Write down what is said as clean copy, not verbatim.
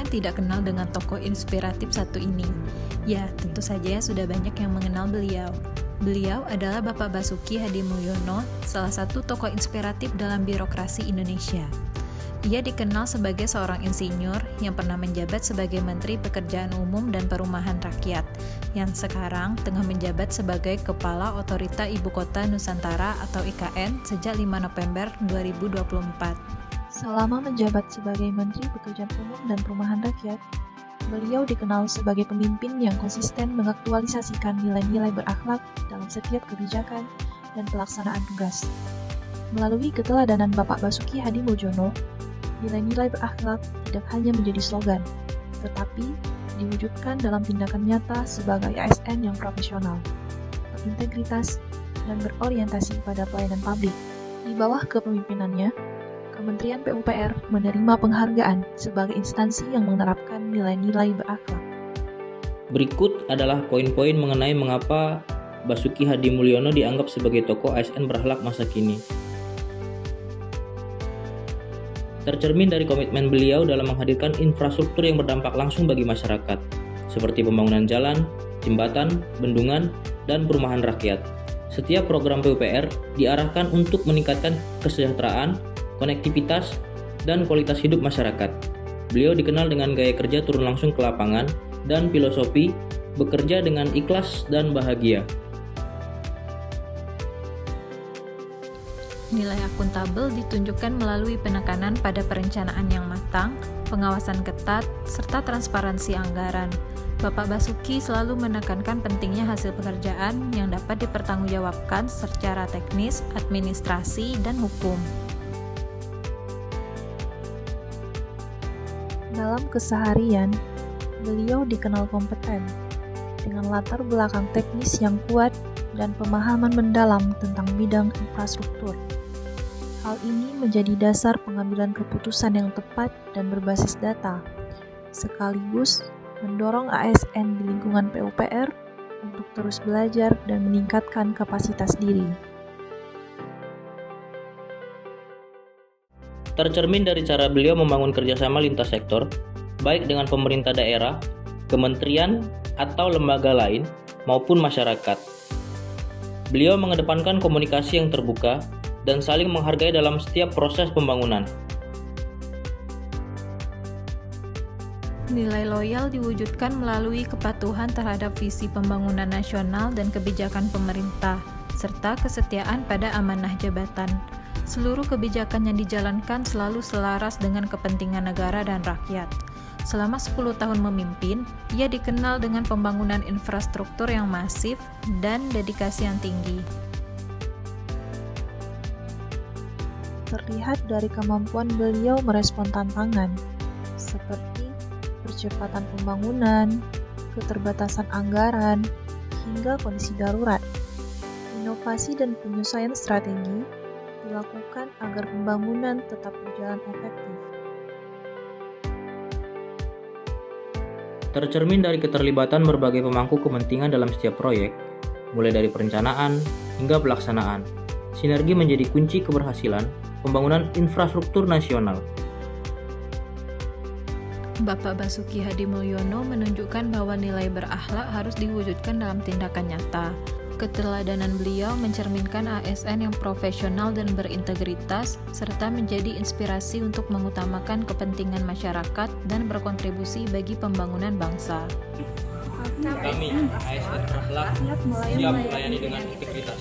tidak kenal dengan tokoh inspiratif satu ini? Ya, tentu saja sudah banyak yang mengenal beliau. Beliau adalah Bapak Basuki Hadimulyono, salah satu tokoh inspiratif dalam birokrasi Indonesia. Ia dikenal sebagai seorang insinyur yang pernah menjabat sebagai Menteri Pekerjaan Umum dan Perumahan Rakyat, yang sekarang tengah menjabat sebagai Kepala Otorita Ibu Kota Nusantara atau IKN sejak 5 November 2024. Selama menjabat sebagai Menteri Pekerjaan Umum dan Perumahan Rakyat, beliau dikenal sebagai pemimpin yang konsisten mengaktualisasikan nilai-nilai berakhlak dalam setiap kebijakan dan pelaksanaan tugas. Melalui keteladanan Bapak Basuki Hadimulyono, nilai-nilai berakhlak tidak hanya menjadi slogan, tetapi diwujudkan dalam tindakan nyata sebagai ASN yang profesional, berintegritas, dan berorientasi pada pelayanan publik. Di bawah kepemimpinannya, Kementerian PUPR menerima penghargaan sebagai instansi yang menerapkan nilai-nilai berakhlak. Berikut adalah poin-poin mengenai mengapa Basuki Hadimulyono dianggap sebagai tokoh ASN berakhlak masa kini. Tercermin dari komitmen beliau dalam menghadirkan infrastruktur yang berdampak langsung bagi masyarakat, seperti pembangunan jalan, jembatan, bendungan, dan perumahan rakyat. Setiap program PUPR diarahkan untuk meningkatkan kesejahteraan, konektivitas, dan kualitas hidup masyarakat. Beliau dikenal dengan gaya kerja turun langsung ke lapangan dan filosofi bekerja dengan ikhlas dan bahagia. Nilai akuntabel ditunjukkan melalui penekanan pada perencanaan yang matang, pengawasan ketat, serta transparansi anggaran. Bapak Basuki selalu menekankan pentingnya hasil pekerjaan yang dapat dipertanggungjawabkan secara teknis, administrasi, dan hukum. Dalam keseharian, beliau dikenal kompeten, dengan latar belakang teknis yang kuat dan pemahaman mendalam tentang bidang infrastruktur. Hal ini menjadi dasar pengambilan keputusan yang tepat dan berbasis data, sekaligus mendorong ASN di lingkungan PUPR untuk terus belajar dan meningkatkan kapasitas diri. Tercermin dari cara beliau membangun kerjasama lintas sektor, baik dengan pemerintah daerah, kementerian, atau lembaga lain, maupun masyarakat. Beliau mengedepankan komunikasi yang terbuka dan saling menghargai dalam setiap proses pembangunan. Nilai loyal diwujudkan melalui kepatuhan terhadap visi pembangunan nasional dan kebijakan pemerintah, serta kesetiaan pada amanah jabatan. Seluruh kebijakan yang dijalankan selalu selaras dengan kepentingan negara dan rakyat. Selama 10 tahun memimpin, ia dikenal dengan pembangunan infrastruktur yang masif dan dedikasi yang tinggi. Terlihat dari kemampuan beliau merespon tantangan, seperti percepatan pembangunan, keterbatasan anggaran, hingga kondisi darurat. Inovasi dan penyesuaian strategi dilakukan agar pembangunan tetap berjalan efektif. Tercermin dari keterlibatan berbagai pemangku kepentingan dalam setiap proyek, mulai dari perencanaan hingga pelaksanaan. Sinergi menjadi kunci keberhasilan pembangunan infrastruktur nasional. Bapak Basuki Hadimulyono menunjukkan bahwa nilai berakhlak harus diwujudkan dalam tindakan nyata. Keteladanan beliau mencerminkan ASN yang profesional dan berintegritas, serta menjadi inspirasi untuk mengutamakan kepentingan masyarakat dan berkontribusi bagi pembangunan bangsa. Kami, ASN berakhlak, siap melayani dengan integritas.